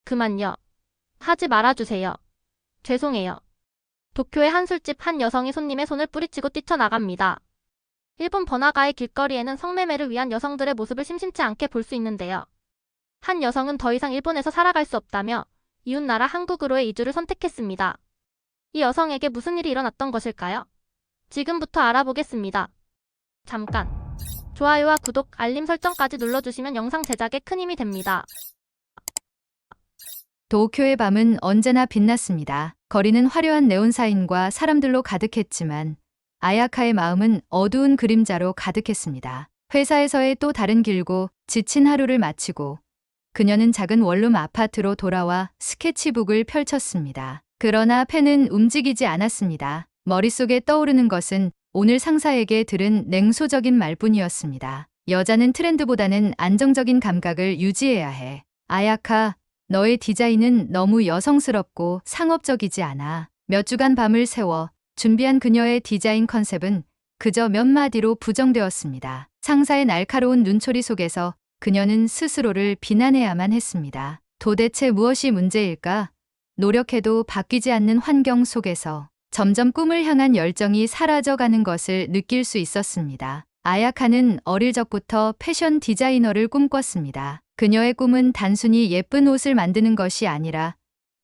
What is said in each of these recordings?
그만요. 하지 말아주세요. 죄송해요. 도쿄의 한 술집 한 여성이 손님의 손을 뿌리치고 뛰쳐나갑니다. 일본 번화가의 길거리에는 성매매를 위한 여성들의 모습을 심심치 않게 볼 수 있는데요. 한 여성은 더 이상 일본에서 살아갈 수 없다며 이웃나라 한국으로의 이주를 선택했습니다. 이 여성에게 무슨 일이 일어났던 것일까요? 지금부터 알아보겠습니다. 잠깐. 좋아요와 구독, 알림 설정까지 눌러주시면 영상 제작에 큰 힘이 됩니다. 도쿄의 밤은 언제나 빛났습니다. 거리는 화려한 네온사인과 사람들로 가득했지만 아야카의 마음은 어두운 그림자로 가득했습니다. 회사에서의 또 다른 길고 지친 하루를 마치고 그녀는 작은 원룸 아파트로 돌아와 스케치북을 펼쳤습니다. 그러나 펜은 움직이지 않았습니다. 머릿속에 떠오르는 것은 오늘 상사에게 들은 냉소적인 말뿐이었습니다. 여자는 트렌드보다는 안정적인 감각을 유지해야 해. 아야카, 너의 디자인은 너무 여성스럽고 상업적이지 않아. 몇 주간 밤을 새워 준비한 그녀의 디자인 컨셉은 그저 몇 마디로 부정되었습니다. 상사의 날카로운 눈초리 속에서 그녀는 스스로를 비난해야만 했습니다. 도대체 무엇이 문제일까? 노력해도 바뀌지 않는 환경 속에서 점점 꿈을 향한 열정이 사라져가는 것을 느낄 수 있었습니다. 아야카는 어릴 적부터 패션 디자이너를 꿈꿨습니다. 그녀의 꿈은 단순히 예쁜 옷을 만드는 것이 아니라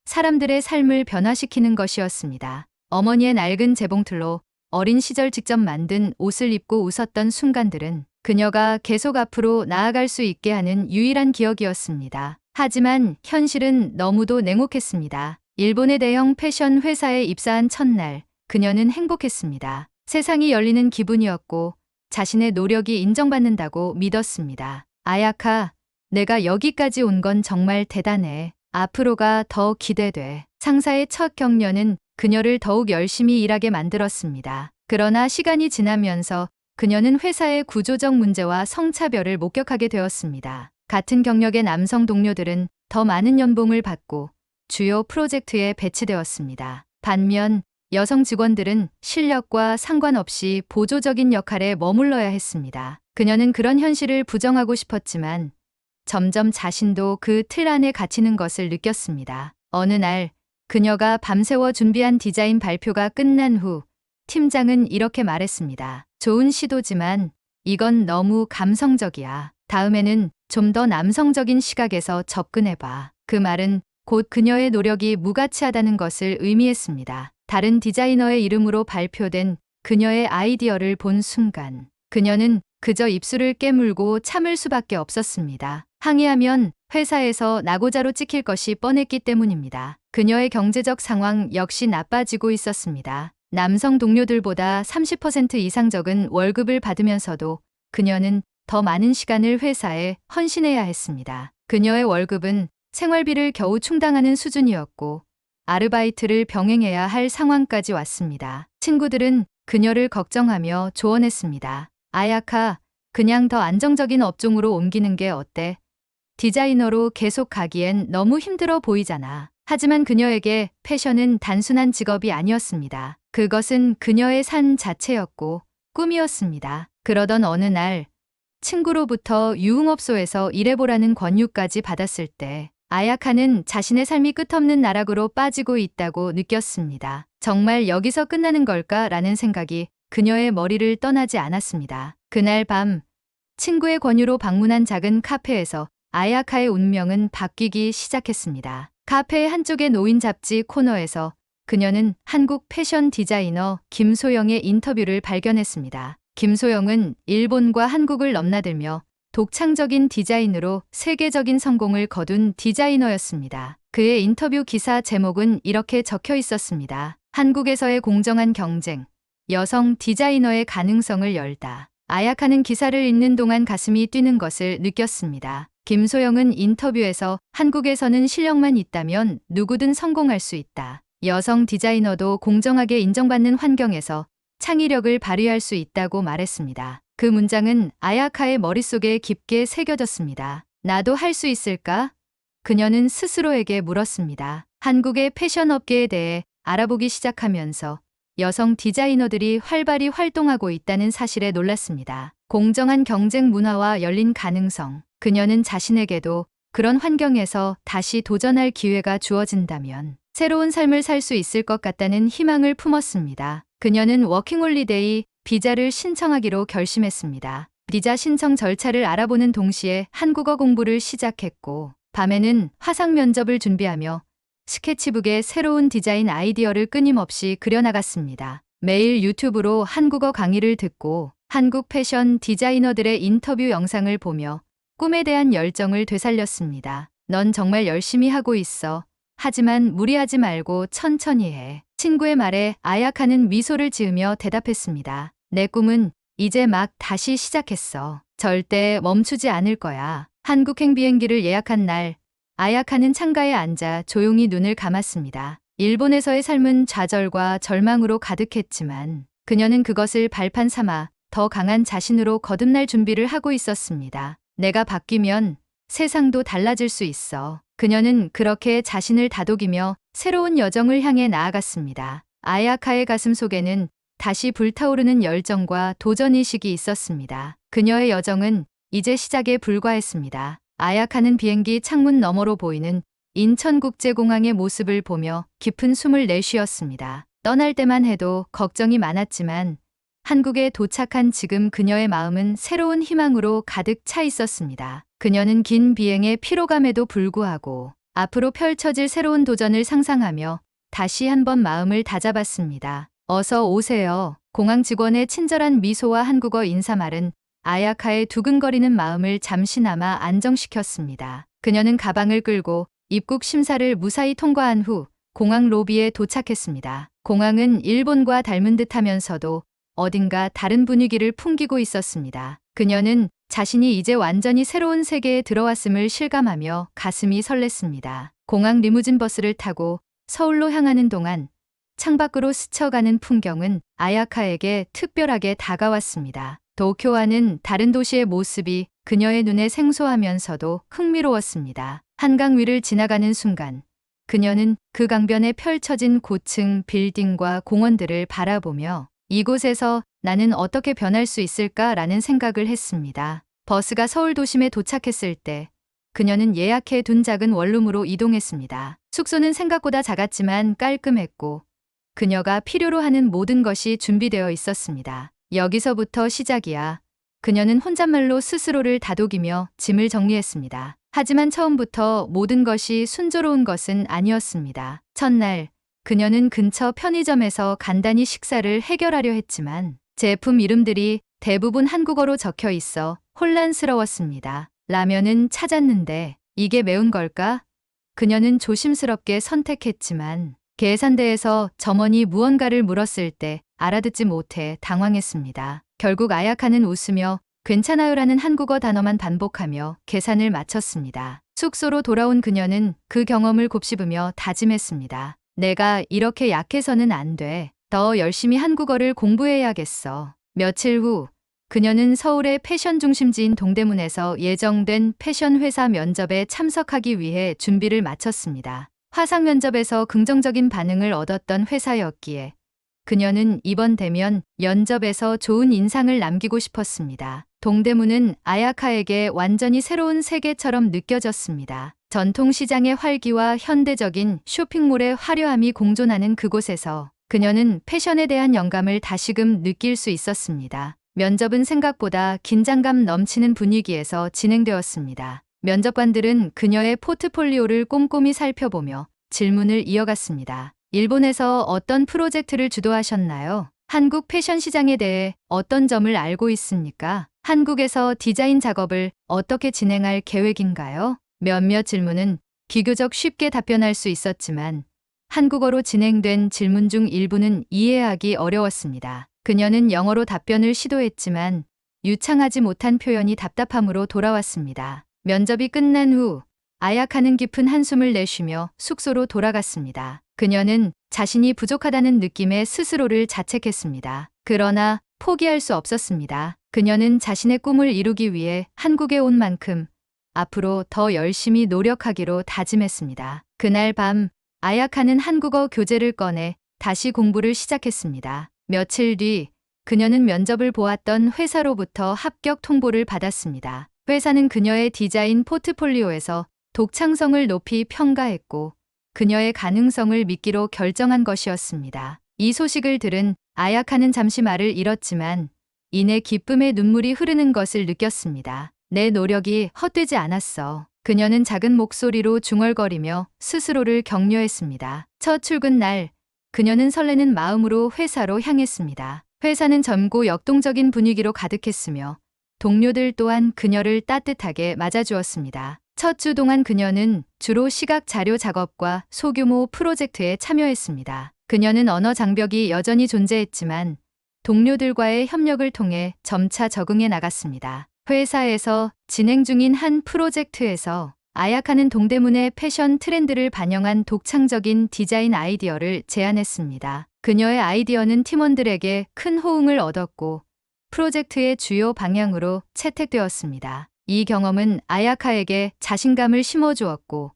사람들의 삶을 변화시키는 것이었습니다. 어머니의 낡은 재봉틀로 어린 시절 직접 만든 옷을 입고 웃었던 순간들은 그녀가 계속 앞으로 나아갈 수 있게 하는 유일한 기억이었습니다. 하지만 현실은 너무도 냉혹했습니다. 일본의 대형 패션 회사에 입사한 첫날, 그녀는 행복했습니다. 세상이 열리는 기분이었고 자신의 노력이 인정받는다고 믿었습니다. 아야카, 내가 여기까지 온 건 정말 대단해. 앞으로가 더 기대돼. 상사의 첫 격려는 그녀를 더욱 열심히 일하게 만들었습니다. 그러나 시간이 지나면서 그녀는 회사의 구조적 문제와 성차별을 목격하게 되었습니다. 같은 경력의 남성 동료들은 더 많은 연봉을 받고 주요 프로젝트에 배치되었습니다. 반면 여성 직원들은 실력과 상관없이 보조적인 역할에 머물러야 했습니다. 그녀는 그런 현실을 부정하고 싶었지만 점점 자신도 그 틀 안에 갇히는 것을 느꼈습니다. 어느 날 그녀가 밤새워 준비한 디자인 발표가 끝난 후 팀장은 이렇게 말했습니다. 좋은 시도지만 이건 너무 감성적이야. 다음에는 좀 더 남성적인 시각에서 접근해봐. 그 말은 곧 그녀의 노력이 무가치하다는 것을 의미했습니다. 다른 디자이너의 이름으로 발표된 그녀의 아이디어를 본 순간 그녀는 그저 입술을 깨물고 참을 수밖에 없었습니다. 항의하면 회사에서 낙오자로 찍힐 것이 뻔했기 때문입니다. 그녀의 경제적 상황 역시 나빠지고 있었습니다. 남성 동료들보다 30% 이상 적은 월급을 받으면서도 그녀는 더 많은 시간을 회사에 헌신해야 했습니다. 그녀의 월급은 생활비를 겨우 충당하는 수준이었고 아르바이트를 병행해야 할 상황까지 왔습니다. 친구들은 그녀를 걱정하며 조언했습니다. 아야카, 그냥 더 안정적인 업종으로 옮기는 게 어때? 디자이너로 계속 가기엔 너무 힘들어 보이잖아. 하지만 그녀에게 패션은 단순한 직업이 아니었습니다. 그것은 그녀의 삶 자체였고 꿈이었습니다. 그러던 어느 날 친구로부터 유흥업소에서 일해보라는 권유까지 받았을 때 아야카는 자신의 삶이 끝없는 나락으로 빠지고 있다고 느꼈습니다. 정말 여기서 끝나는 걸까라는 생각이 그녀의 머리를 떠나지 않았습니다. 그날 밤 친구의 권유로 방문한 작은 카페에서 아야카의 운명은 바뀌기 시작했습니다. 카페의 한쪽의 노인 잡지 코너에서 그녀는 한국 패션 디자이너 김소영의 인터뷰를 발견했습니다. 김소영은 일본과 한국을 넘나들며 독창적인 디자인으로 세계적인 성공을 거둔 디자이너였습니다. 그의 인터뷰 기사 제목은 이렇게 적혀 있었습니다. 한국에서의 공정한 경쟁, 여성 디자이너의 가능성을 열다. 아야카는 기사를 읽는 동안 가슴이 뛰는 것을 느꼈습니다. 김소영은 인터뷰에서 한국에서는 실력만 있다면 누구든 성공할 수 있다. 여성 디자이너도 공정하게 인정받는 환경에서 창의력을 발휘할 수 있다고 말했습니다. 그 문장은 아야카의 머릿속에 깊게 새겨졌습니다. 나도 할 수 있을까? 그녀는 스스로에게 물었습니다. 한국의 패션 업계에 대해 알아보기 시작하면서 여성 디자이너들이 활발히 활동하고 있다는 사실에 놀랐습니다. 공정한 경쟁 문화와 열린 가능성. 그녀는 자신에게도 그런 환경에서 다시 도전할 기회가 주어진다면 새로운 삶을 살 수 있을 것 같다는 희망을 품었습니다. 그녀는 워킹홀리데이 비자를 신청하기로 결심했습니다. 비자 신청 절차를 알아보는 동시에 한국어 공부를 시작했고, 밤에는 화상 면접을 준비하며 스케치북에 새로운 디자인 아이디어를 끊임없이 그려나갔습니다. 매일 유튜브로 한국어 강의를 듣고 한국 패션 디자이너들의 인터뷰 영상을 보며 꿈에 대한 열정을 되살렸습니다. 넌 정말 열심히 하고 있어. 하지만 무리하지 말고 천천히 해. 친구의 말에 아야카는 미소를 지으며 대답했습니다. 내 꿈은 이제 막 다시 시작했어. 절대 멈추지 않을 거야. 한국행 비행기를 예약한 날, 아야카는 창가에 앉아 조용히 눈을 감았습니다. 일본에서의 삶은 좌절과 절망으로 가득했지만 그녀는 그것을 발판 삼아 더 강한 자신으로 거듭날 준비를 하고 있었습니다. 내가 바뀌면 세상도 달라질 수 있어. 그녀는 그렇게 자신을 다독이며 새로운 여정을 향해 나아갔습니다. 아야카의 가슴 속에는 다시 불타오르는 열정과 도전의식이 있었습니다. 그녀의 여정은 이제 시작에 불과했습니다. 아야카는 비행기 창문 너머로 보이는 인천국제공항의 모습을 보며 깊은 숨을 내쉬었습니다. 떠날 때만 해도 걱정이 많았지만 한국에 도착한 지금 그녀의 마음은 새로운 희망으로 가득 차 있었습니다. 그녀는 긴 비행의 피로감에도 불구하고 앞으로 펼쳐질 새로운 도전을 상상하며 다시 한번 마음을 다잡았습니다. 어서 오세요. 공항 직원의 친절한 미소와 한국어 인사말은 아야카의 두근거리는 마음을 잠시나마 안정시켰습니다. 그녀는 가방을 끌고 입국 심사를 무사히 통과한 후 공항 로비에 도착했습니다. 공항은 일본과 닮은 듯하면서도 어딘가 다른 분위기를 풍기고 있었습니다. 그녀는 자신이 이제 완전히 새로운 세계에 들어왔음을 실감하며 가슴이 설렜습니다. 공항 리무진 버스를 타고 서울로 향하는 동안 창밖으로 스쳐가는 풍경은 아야카에게 특별하게 다가왔습니다. 도쿄와는 다른 도시의 모습이 그녀의 눈에 생소하면서도 흥미로웠습니다. 한강 위를 지나가는 순간 그녀는 그 강변에 펼쳐진 고층 빌딩과 공원들을 바라보며 이곳에서 나는 어떻게 변할 수 있을까라는 생각을 했습니다. 버스가 서울 도심에 도착했을 때 그녀는 예약해 둔 작은 원룸으로 이동했습니다. 숙소는 생각보다 작았지만 깔끔했고 그녀가 필요로 하는 모든 것이 준비되어 있었습니다. 여기서부터 시작이야. 그녀는 혼잣말로 스스로를 다독이며 짐을 정리했습니다. 하지만 처음부터 모든 것이 순조로운 것은 아니었습니다. 첫날, 그녀는 근처 편의점에서 간단히 식사를 해결하려 했지만 제품 이름들이 대부분 한국어로 적혀 있어 혼란스러웠습니다. 라면은 찾았는데 이게 매운 걸까? 그녀는 조심스럽게 선택했지만 계산대에서 점원이 무언가를 물었을 때 알아듣지 못해 당황했습니다. 결국 아야카는 웃으며 괜찮아요라는 한국어 단어만 반복하며 계산을 마쳤습니다. 숙소로 돌아온 그녀는 그 경험을 곱씹으며 다짐했습니다. 내가 이렇게 약해서는 안 돼. 더 열심히 한국어를 공부해야겠어. 며칠 후 그녀는 서울의 패션 중심지인 동대문에서 예정된 패션 회사 면접에 참석하기 위해 준비를 마쳤습니다. 화상 면접에서 긍정적인 반응을 얻었던 회사였기에 그녀는 이번 대면 면접에서 좋은 인상을 남기고 싶었습니다. 동대문은 아야카에게 완전히 새로운 세계처럼 느껴졌습니다. 전통시장의 활기와 현대적인 쇼핑몰의 화려함이 공존하는 그곳에서 그녀는 패션에 대한 영감을 다시금 느낄 수 있었습니다. 면접은 생각보다 긴장감 넘치는 분위기에서 진행되었습니다. 면접관들은 그녀의 포트폴리오를 꼼꼼히 살펴보며 질문을 이어갔습니다. 일본에서 어떤 프로젝트를 주도하셨나요? 한국 패션 시장에 대해 어떤 점을 알고 있습니까? 한국에서 디자인 작업을 어떻게 진행할 계획인가요? 몇몇 질문은 비교적 쉽게 답변할 수 있었지만 한국어로 진행된 질문 중 일부는 이해하기 어려웠습니다. 그녀는 영어로 답변을 시도했지만 유창하지 못한 표현이 답답함으로 돌아왔습니다. 면접이 끝난 후 아야카는 깊은 한숨을 내쉬며 숙소로 돌아갔습니다. 그녀는 자신이 부족하다는 느낌에 스스로를 자책했습니다. 그러나 포기할 수 없었습니다. 그녀는 자신의 꿈을 이루기 위해 한국에 온 만큼 앞으로 더 열심히 노력하기로 다짐했습니다. 그날 밤 아야카는 한국어 교재를 꺼내 다시 공부를 시작했습니다. 며칠 뒤 그녀는 면접을 보았던 회사로부터 합격 통보를 받았습니다. 회사는 그녀의 디자인 포트폴리오에서 독창성을 높이 평가했고 그녀의 가능성을 믿기로 결정한 것이었습니다. 이 소식을 들은 아야카는 잠시 말을 잃었지만 이내 기쁨의 눈물이 흐르는 것을 느꼈습니다. 내 노력이 헛되지 않았어. 그녀는 작은 목소리로 중얼거리며 스스로를 격려했습니다. 첫 출근 날 그녀는 설레는 마음으로 회사로 향했습니다. 회사는 젊고 역동적인 분위기로 가득했으며 동료들 또한 그녀를 따뜻하게 맞아주었습니다. 첫 주 동안 그녀는 주로 시각 자료 작업과 소규모 프로젝트에 참여했습니다. 그녀는 언어 장벽이 여전히 존재했지만 동료들과의 협력을 통해 점차 적응해 나갔습니다. 회사에서 진행 중인 한 프로젝트에서 아야카는 동대문의 패션 트렌드를 반영한 독창적인 디자인 아이디어를 제안했습니다. 그녀의 아이디어는 팀원들에게 큰 호응을 얻었고 프로젝트의 주요 방향으로 채택되었습니다. 이 경험은 아야카에게 자신감을 심어주었고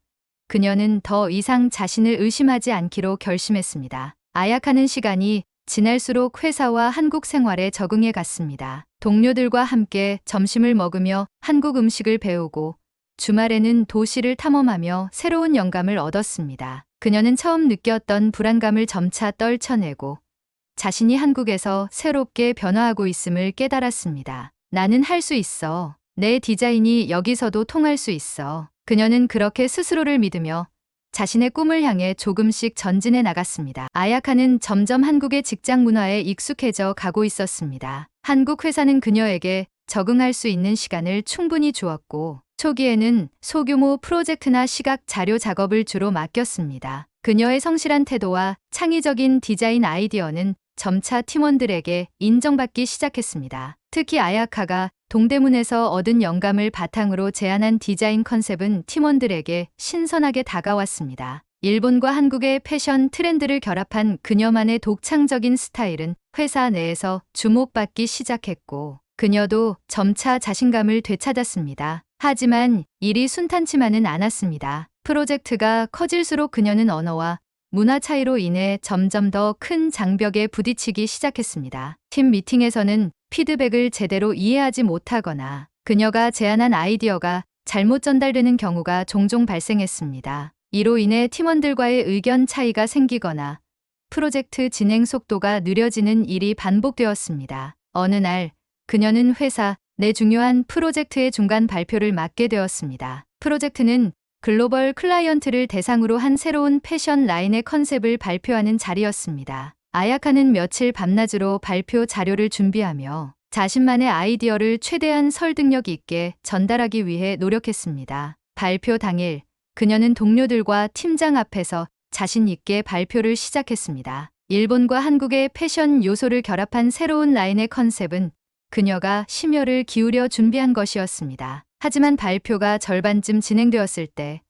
그녀는 더 이상 자신을 의심하지 않기로 결심했습니다. 아야카는 시간이 지날수록 회사와 한국 생활에 적응해 갔습니다. 동료들과 함께 점심을 먹으며 한국 음식을 배우고 주말에는 도시를 탐험하며 새로운 영감을 얻었습니다. 그녀는 처음 느꼈던 불안감을 점차 떨쳐내고 자신이 한국에서 새롭게 변화하고 있음을 깨달았습니다. 나는 할 수 있어. 내 디자인이 여기서도 통할 수 있어. 그녀는 그렇게 스스로를 믿으며 자신의 꿈을 향해 조금씩 전진해 나갔습니다. 아야카는 점점 한국의 직장 문화에 익숙해져 가고 있었습니다. 한국 회사는 그녀에게 적응할 수 있는 시간을 충분히 주었고 초기에는 소규모 프로젝트나 시각 자료 작업을 주로 맡겼습니다. 그녀의 성실한 태도와 창의적인 디자인 아이디어는 점차 팀원들에게 인정받기 시작했습니다. 특히 아야카가 동대문에서 얻은 영감을 바탕으로 제안한 디자인 컨셉은 팀원들에게 신선하게 다가왔습니다. 일본과 한국의 패션 트렌드를 결합한 그녀만의 독창적인 스타일은 회사 내에서 주목받기 시작했고 그녀도 점차 자신감을 되찾았습니다. 하지만 일이 순탄치만은 않았습니다. 프로젝트가 커질수록 그녀는 언어와 문화 차이로 인해 점점 더 큰 장벽에 부딪히기 시작했습니다. 팀 미팅에서는 피드백을 제대로 이해하지 못하거나 그녀가 제안한 아이디어가 잘못 전달되는 경우가 종종 발생했습니다. 이로 인해 팀원들과의 의견 차이가 생기거나 프로젝트 진행 속도가 느려지는 일이 반복되었습니다. 어느 날 그녀는 회사 내 중요한 프로젝트의 중간 발표를 맡게 되었습니다. 프로젝트는 글로벌 클라이언트를 대상으로 한 새로운 패션 라인의 컨셉을 발표하는 자리였습니다. 아야카는 며칠 밤낮으로 발표 자료를 준비하며 자신만의 아이디어를 최대한 설득력 있게 전달하기 위해 노력했습니다. 발표 당일 그녀는 동료들과 팀장 앞에서 자신 있게 발표를 시작했습니다. 일본과 한국의 패션 요소를 결합한 새로운 라인의 컨셉은 그녀가 심혈을 기울여 준비한 것이었습니다. 하지만 발표가 절반쯤 진행되었을 때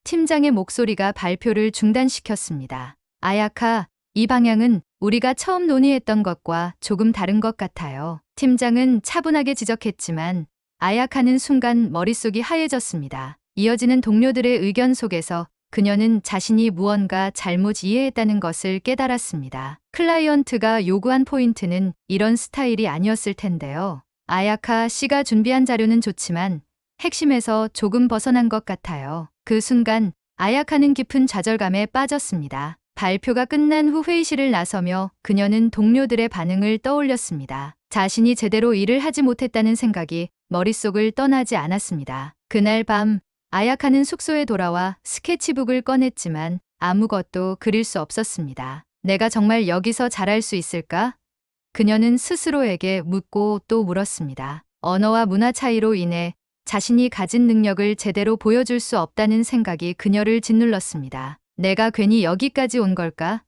팀장의 목소리가 발표를 중단시켰습니다. 아야카, 이 방향은 우리가 처음 논의했던 것과 조금 다른 것 같아요. 팀장은 차분하게 지적했지만 아야카는 순간 머릿속이 하얘졌습니다. 이어지는 동료들의 의견 속에서 그녀는 자신이 무언가 잘못 이해했다는 것을 깨달았습니다. 클라이언트가 요구한 포인트는 이런 스타일이 아니었을 텐데요. 아야카 씨가 준비한 자료는 좋지만 핵심에서 조금 벗어난 것 같아요. 그 순간 아야카는 깊은 좌절감에 빠졌습니다. 발표가 끝난 후 회의실을 나서며 그녀는 동료들의 반응을 떠올렸습니다. 자신이 제대로 일을 하지 못했다는 생각이 머릿속을 떠나지 않았습니다. 그날 밤 아야카는 숙소에 돌아와 스케치북을 꺼냈지만 아무것도 그릴 수 없었습니다. 내가 정말 여기서 잘할 수 있을까? 그녀는 스스로에게 묻고 또 물었습니다. 언어와 문화 차이로 인해 자신이 가진 능력을 제대로 보여줄 수 없다는 생각이 그녀를 짓눌렀습니다. 내가 괜히 여기까지 온 걸까?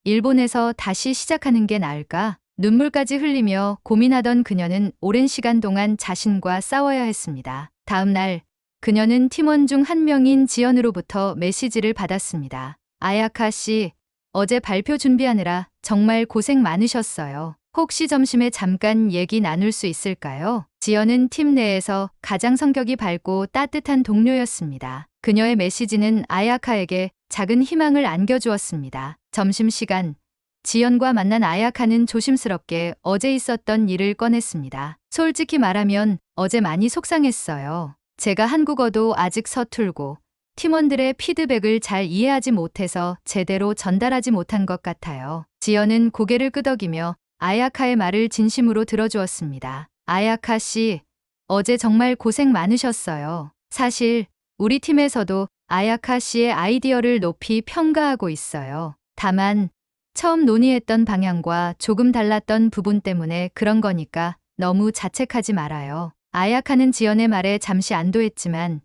일본에서 다시 시작하는 게 나을까? 눈물까지 흘리며 고민하던 그녀는 오랜 시간 동안 자신과 싸워야 했습니다. 다음 날 그녀는 팀원 중 한 명인 지연으로부터 메시지를 받았습니다. 아야카 씨, 어제 발표 준비하느라 정말 고생 많으셨어요. 혹시 점심에 잠깐 얘기 나눌 수 있을까요? 지연은 팀 내에서 가장 성격이 밝고 따뜻한 동료였습니다. 그녀의 메시지는 아야카에게 작은 희망을 안겨주었습니다. 점심시간, 지연과 만난 아야카는 조심스럽게 어제 있었던 일을 꺼냈습니다. 솔직히 말하면 어제 많이 속상했어요. 제가 한국어도 아직 서툴고 팀원들의 피드백을 잘 이해하지 못해서 제대로 전달하지 못한 것 같아요. 지연은 고개를 끄덕이며 아야카의 말을 진심으로 들어주었습니다. 아야카 씨, 어제 정말 고생 많으셨어요. 사실 우리 팀에서도 아야카 씨의 아이디어를 높이 평가하고 있어요. 다만 처음 논의했던 방향과 조금 달랐던 부분 때문에 그런 거니까 너무 자책하지 말아요. 아야카는 지연의 말에 잠시 안도했지만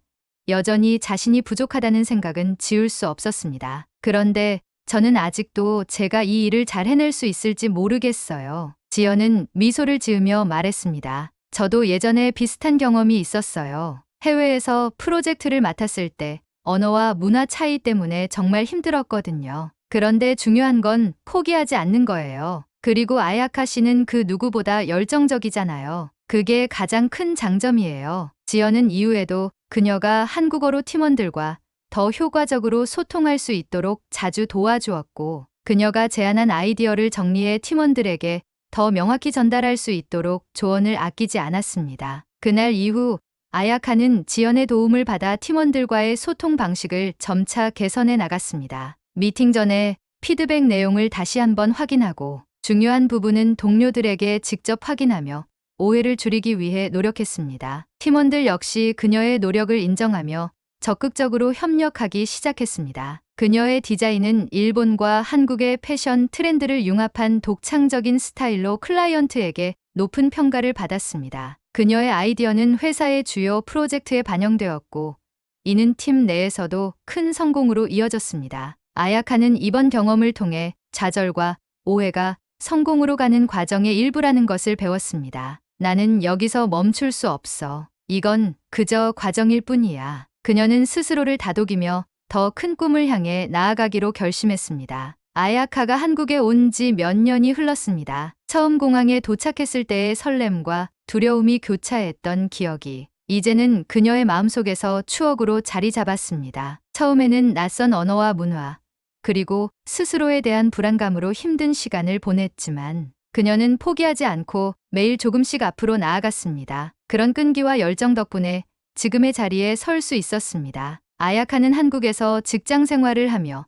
여전히 자신이 부족하다는 생각은 지울 수 없었습니다. 그런데 저는 아직도 제가 이 일을 잘 해낼 수 있을지 모르겠어요. 지연은 미소를 지으며 말했습니다. 저도 예전에 비슷한 경험이 있었어요. 해외에서 프로젝트를 맡았을 때 언어와 문화 차이 때문에 정말 힘들었거든요. 그런데 중요한 건 포기하지 않는 거예요. 그리고 아야카 씨는 그 누구보다 열정적이잖아요. 그게 가장 큰 장점이에요. 지연은 이후에도 그녀가 한국어로 팀원들과 더 효과적으로 소통할 수 있도록 자주 도와주었고, 그녀가 제안한 아이디어를 정리해 팀원들에게 더 명확히 전달할 수 있도록 조언을 아끼지 않았습니다. 그날 이후 아야카는 지연의 도움을 받아 팀원들과의 소통 방식을 점차 개선해 나갔습니다. 미팅 전에 피드백 내용을 다시 한번 확인하고 중요한 부분은 동료들에게 직접 확인하며 오해를 줄이기 위해 노력했습니다. 팀원들 역시 그녀의 노력을 인정하며 적극적으로 협력하기 시작했습니다. 그녀의 디자인은 일본과 한국의 패션 트렌드를 융합한 독창적인 스타일로 클라이언트에게 높은 평가를 받았습니다. 그녀의 아이디어는 회사의 주요 프로젝트에 반영되었고, 이는 팀 내에서도 큰 성공으로 이어졌습니다. 아야카는 이번 경험을 통해 좌절과 오해가 성공으로 가는 과정의 일부라는 것을 배웠습니다. 나는 여기서 멈출 수 없어. 이건 그저 과정일 뿐이야. 그녀는 스스로를 다독이며 더 큰 꿈을 향해 나아가기로 결심했습니다. 아야카가 한국에 온 지 몇 년이 흘렀습니다. 처음 공항에 도착했을 때의 설렘과 두려움이 교차했던 기억이 이제는 그녀의 마음속에서 추억으로 자리 잡았습니다. 처음에는 낯선 언어와 문화, 그리고 스스로에 대한 불안감으로 힘든 시간을 보냈지만 그녀는 포기하지 않고 매일 조금씩 앞으로 나아갔습니다. 그런 끈기와 열정 덕분에 지금의 자리에 설 수 있었습니다. 아야카는 한국에서 직장 생활을 하며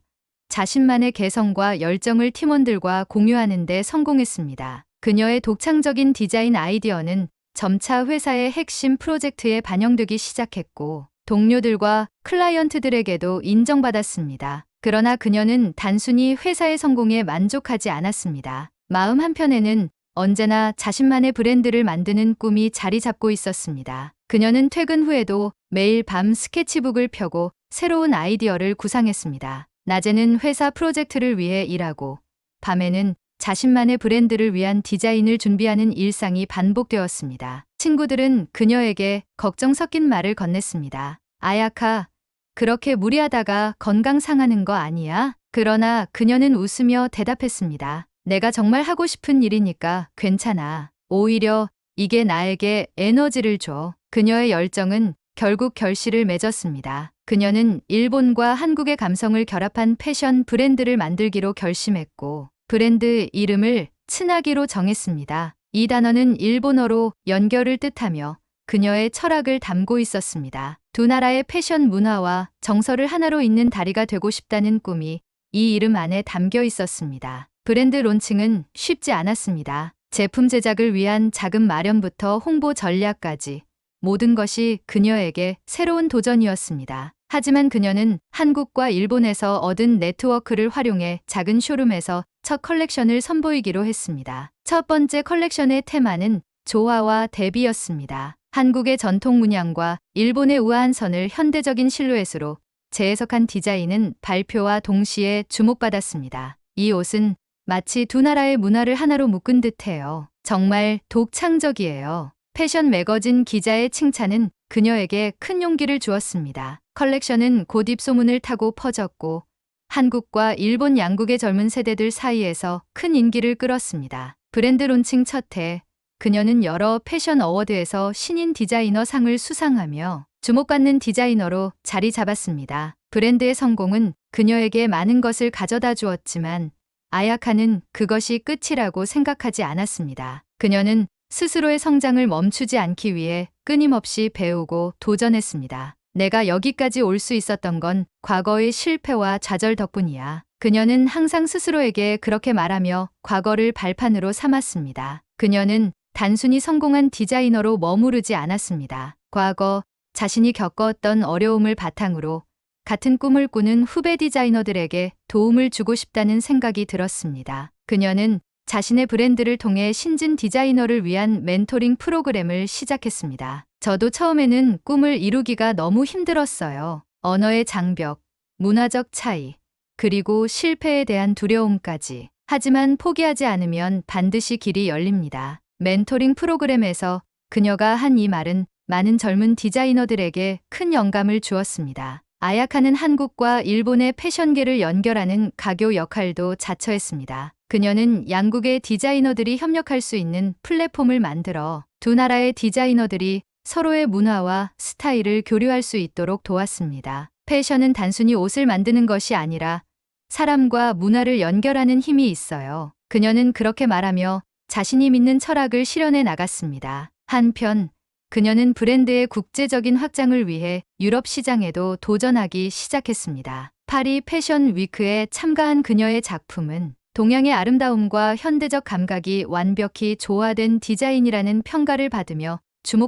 자신만의 개성과 열정을 팀원들과 공유하는 데 성공했습니다. 그녀의 독창적인 디자인 아이디어는 점차 회사의 핵심 프로젝트에 반영되기 시작했고, 동료들과 클라이언트들에게도 인정받았습니다. 그러나 그녀는 단순히 회사의 성공에 만족하지 않았습니다. 마음 한편에는 언제나 자신만의 브랜드를 만드는 꿈이 자리 잡고 있었습니다. 그녀는 퇴근 후에도 매일 밤 스케치북을 펴고 새로운 아이디어를 구상했습니다. 낮에는 회사 프로젝트를 위해 일하고, 밤에는 자신만의 브랜드를 위한 디자인을 준비하는 일상이 반복되었습니다. 친구들은 그녀에게 걱정 섞인 말을 건넸습니다. 아야카, 그렇게 무리하다가 건강 상하는 거 아니야? 그러나 그녀는 웃으며 대답했습니다. 내가 정말 하고 싶은 일이니까 괜찮아. 오히려 이게 나에게 에너지를 줘. 그녀의 열정은 결국 결실을 맺었습니다. 그녀는 일본과 한국의 감성을 결합한 패션 브랜드를 만들기로 결심했고, 브랜드 이름을 츠나기로 정했습니다. 이 단어는 일본어로 연결을 뜻하며 그녀의 철학을 담고 있었습니다. 두 나라의 패션 문화와 정서를 하나로 잇는 다리가 되고 싶다는 꿈이 이 이름 안에 담겨 있었습니다. 브랜드 론칭은 쉽지 않았습니다. 제품 제작을 위한 자금 마련부터 홍보 전략까지 모든 것이 그녀에게 새로운 도전이었습니다. 하지만 그녀는 한국과 일본에서 얻은 네트워크를 활용해 작은 쇼룸에서 첫 컬렉션을 선보이기로 했습니다. 첫 번째 컬렉션의 테마는 조화와 대비였습니다. 한국의 전통 문양과 일본의 우아한 선을 현대적인 실루엣으로 재해석한 디자인은 발표와 동시에 주목받았습니다. 이 옷은 마치 두 나라의 문화를 하나로 묶은 듯해요. 정말 독창적이에요. 패션 매거진 기자의 칭찬은 그녀에게 큰 용기를 주었습니다. 컬렉션은 곧 입소문을 타고 퍼졌고 한국과 일본 양국의 젊은 세대들 사이에서 큰 인기를 끌었습니다. 브랜드 론칭 첫 해, 그녀는 여러 패션 어워드에서 신인 디자이너 상을 수상하며 주목받는 디자이너로 자리 잡았습니다. 브랜드의 성공은 그녀에게 많은 것을 가져다 주었지만 아야카는 그것이 끝이라고 생각하지 않았습니다. 그녀는 스스로의 성장을 멈추지 않기 위해 끊임없이 배우고 도전했습니다. 내가 여기까지 올 수 있었던 건 과거의 실패와 좌절 덕분이야. 그녀는 항상 스스로에게 그렇게 말하며 과거를 발판으로 삼았습니다. 그녀는 단순히 성공한 디자이너로 머무르지 않았습니다. 과거 자신이 겪었던 어려움을 바탕으로 같은 꿈을 꾸는 후배 디자이너들에게 도움을 주고 싶다는 생각이 들었습니다. 그녀는 자신의 브랜드를 통해 신진 디자이너를 위한 멘토링 프로그램을 시작했습니다. 저도 처음에는 꿈을 이루기가 너무 힘들었어요. 언어의 장벽, 문화적 차이, 그리고 실패에 대한 두려움까지. 하지만 포기하지 않으면 반드시 길이 열립니다. 멘토링 프로그램에서 그녀가 한 이 말은 많은 젊은 디자이너들에게 큰 영감을 주었습니다. 아야카는 한국과 일본의 패션계를 연결하는 가교 역할도 자처했습니다. 그녀는 양국의 디자이너들이 협력할 수 있는 플랫폼을 만들어 두 나라의 디자이너들이 서로의 문화와 스타일을 교류할 수 있도록 도왔습니다. 패션은 단순히 옷을 만드는 것이 아니라 사람과 문화를 연결하는 힘이 있어요. 그녀는 그렇게 말하며 자신이 믿는 철학을 실현해 나갔습니다. 한편 그녀는 브랜드의 국제적인 확장을 위해 유럽 시장에도 도전하기 시작했습니다. 파리 패션 위크에 참가한 그녀의 작품은 동양의 아름다움과 현대적 감각이 완벽히 조화된 디자인이라는 평가를 받으며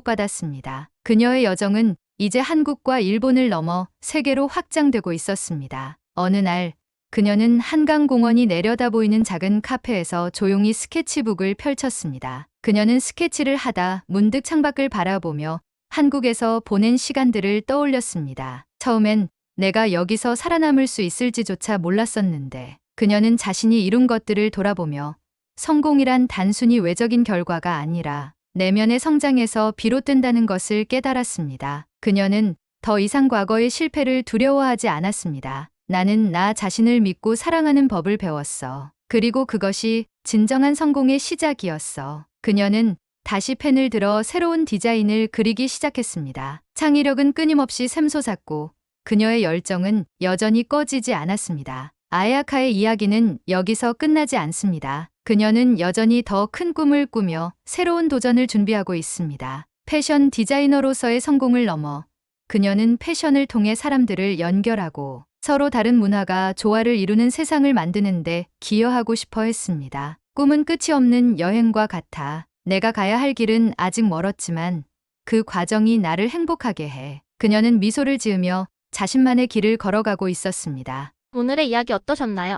주목받았습니다. 그녀의 여정은 이제 한국과 일본을 넘어 세계로 확장되고 있었습니다. 어느 날 그녀는 한강공원이 내려다 보이는 작은 카페에서 조용히 스케치북을 펼쳤습니다. 그녀는 스케치를 하다 문득 창밖을 바라보며 한국에서 보낸 시간들을 떠올렸습니다. 처음엔 내가 여기서 살아남을 수 있을지조차 몰랐었는데 그녀는 자신이 이룬 것들을 돌아보며 성공이란 단순히 외적인 결과가 아니라 내면의 성장에서 비롯된다는 것을 깨달았습니다. 그녀는 더 이상 과거의 실패를 두려워하지 않았습니다. 나는 나 자신을 믿고 사랑하는 법을 배웠어. 그리고 그것이 진정한 성공의 시작이었어. 그녀는 다시 펜을 들어 새로운 디자인을 그리기 시작했습니다. 창의력은 끊임없이 샘솟았고 그녀의 열정은 여전히 꺼지지 않았습니다. 아야카의 이야기는 여기서 끝나지 않습니다. 그녀는 여전히 더 큰 꿈을 꾸며 새로운 도전을 준비하고 있습니다. 패션 디자이너로서의 성공을 넘어 그녀는 패션을 통해 사람들을 연결하고 서로 다른 문화가 조화를 이루는 세상을 만드는데 기여하고 싶어 했습니다. 꿈은 끝이 없는 여행과 같아. 내가 가야 할 길은 아직 멀었지만 그 과정이 나를 행복하게 해. 그녀는 미소를 지으며 자신만의 길을 걸어가고 있었습니다. 오늘의 이야기 어떠셨나요?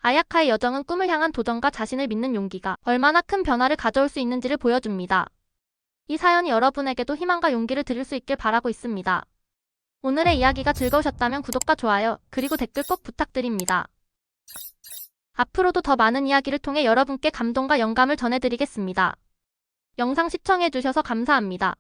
아야카의 여정은 꿈을 향한 도전과 자신을 믿는 용기가 얼마나 큰 변화를 가져올 수 있는지를 보여줍니다. 이 사연이 여러분에게도 희망과 용기를 드릴 수 있길 바라고 있습니다. 오늘의 이야기가 즐거우셨다면 구독과 좋아요, 그리고 댓글 꼭 부탁드립니다. 앞으로도 더 많은 이야기를 통해 여러분께 감동과 영감을 전해드리겠습니다. 영상 시청해주셔서 감사합니다.